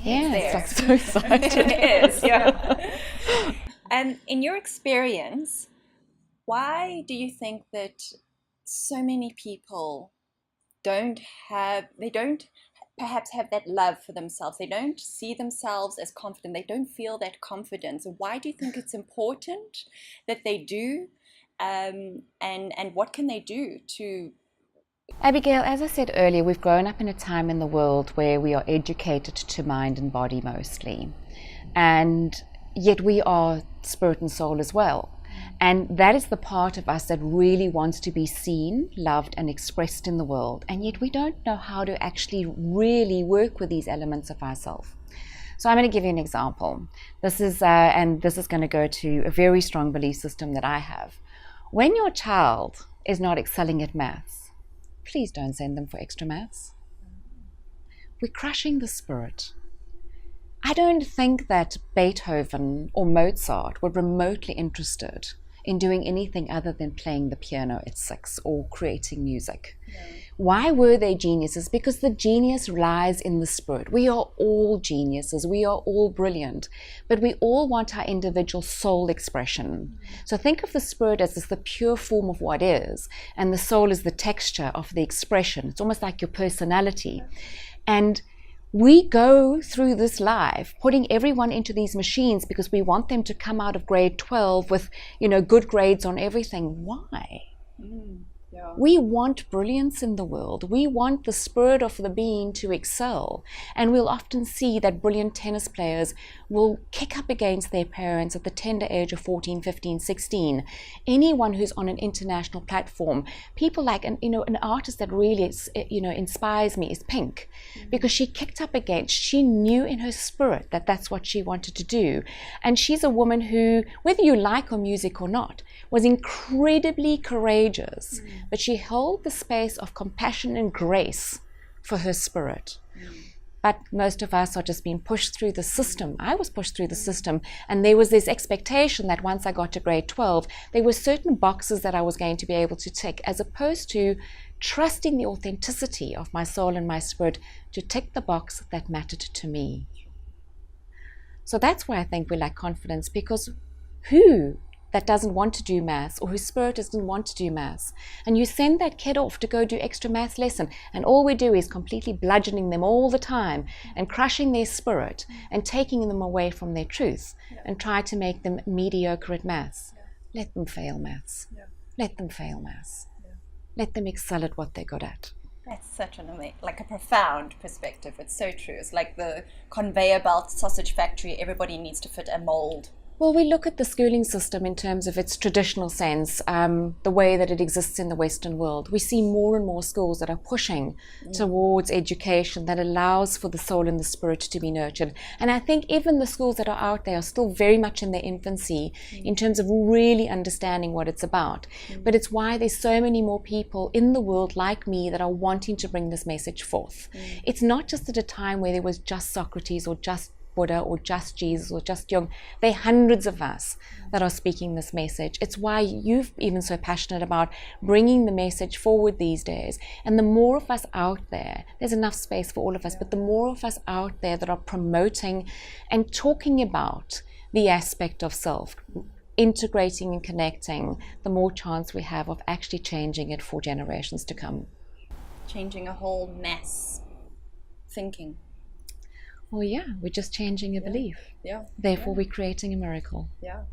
Yes, I'm so excited. It is, yeah. And in your experience, why do you think that so many people they don't perhaps have that love for themselves? They don't see themselves as confident. They don't feel that confidence. Why do you think it's important that they do? And what can they do to? Abigail, as I said earlier, we've grown up in a time in the world where we are educated to mind and body mostly. And yet we are spirit and soul as well. And that is the part of us that really wants to be seen, loved, and expressed in the world. And yet we don't know how to actually really work with these elements of ourselves. So I'm going to give you an example. This is going to go to a very strong belief system that I have. When your child is not excelling at maths, please don't send them for extra maths. We're crushing the spirit. I don't think that Beethoven or Mozart were remotely interested in doing anything other than playing the piano at 6 or creating music. No. Why were they geniuses? Because the genius lies in the spirit. We are all geniuses. We are all brilliant. But we all want our individual soul expression. So think of the spirit as the pure form of what is, and the soul is the texture of the expression. It's almost like your personality. And we go through this life putting everyone into these machines because we want them to come out of grade 12 with, good grades on everything. Why? Yeah. We want brilliance in the world. We want the spirit of the being to excel. And we'll often see that brilliant tennis players will kick up against their parents at the tender age of 14, 15, 16. Anyone who's on an international platform, people like, an artist that really, inspires me is Pink. Mm-hmm. Because she kicked up against, she knew in her spirit that that's what she wanted to do. And she's a woman who, whether you like her music or not, was incredibly courageous. Mm. But she held the space of compassion and grace for her spirit. But most of us are just being pushed through the system. I was pushed through the system, and there was this expectation that once I got to grade 12, there were certain boxes that I was going to be able to tick, as opposed to trusting the authenticity of my soul and my spirit to tick the box that mattered to me. So that's why I think we lack confidence, because who that doesn't want to do maths, or whose spirit doesn't want to do maths, and you send that kid off to go do extra maths lesson, and all we do is completely bludgeoning them all the time and crushing their spirit and taking them away from their truth, and try to make them mediocre at maths. Let them fail maths. Let them fail maths. Let them excel at what they're good at. That's such a profound perspective. It's so true. It's like the conveyor belt sausage factory. Everybody needs to fit a mold. Well, we look at the schooling system in terms of its traditional sense, the way that it exists in the Western world. We see more and more schools that are pushing towards education that allows for the soul and the spirit to be nurtured. And I think even the schools that are out there are still very much in their infancy in terms of really understanding what it's about. But it's why there's so many more people in the world like me that are wanting to bring this message forth. It's not just at a time where there was just Socrates or just Buddha or just Jesus or just Jung. There are hundreds of us that are speaking this message. It's why you're even so passionate about bringing the message forward these days. And the more of us out there, there's enough space for all of us, but the more of us out there that are promoting and talking about the aspect of self, integrating and connecting, the more chance we have of actually changing it for generations to come. Changing a whole mass thinking. Well, yeah, we're just changing a belief. Yeah. Therefore, we're creating a miracle. Yeah.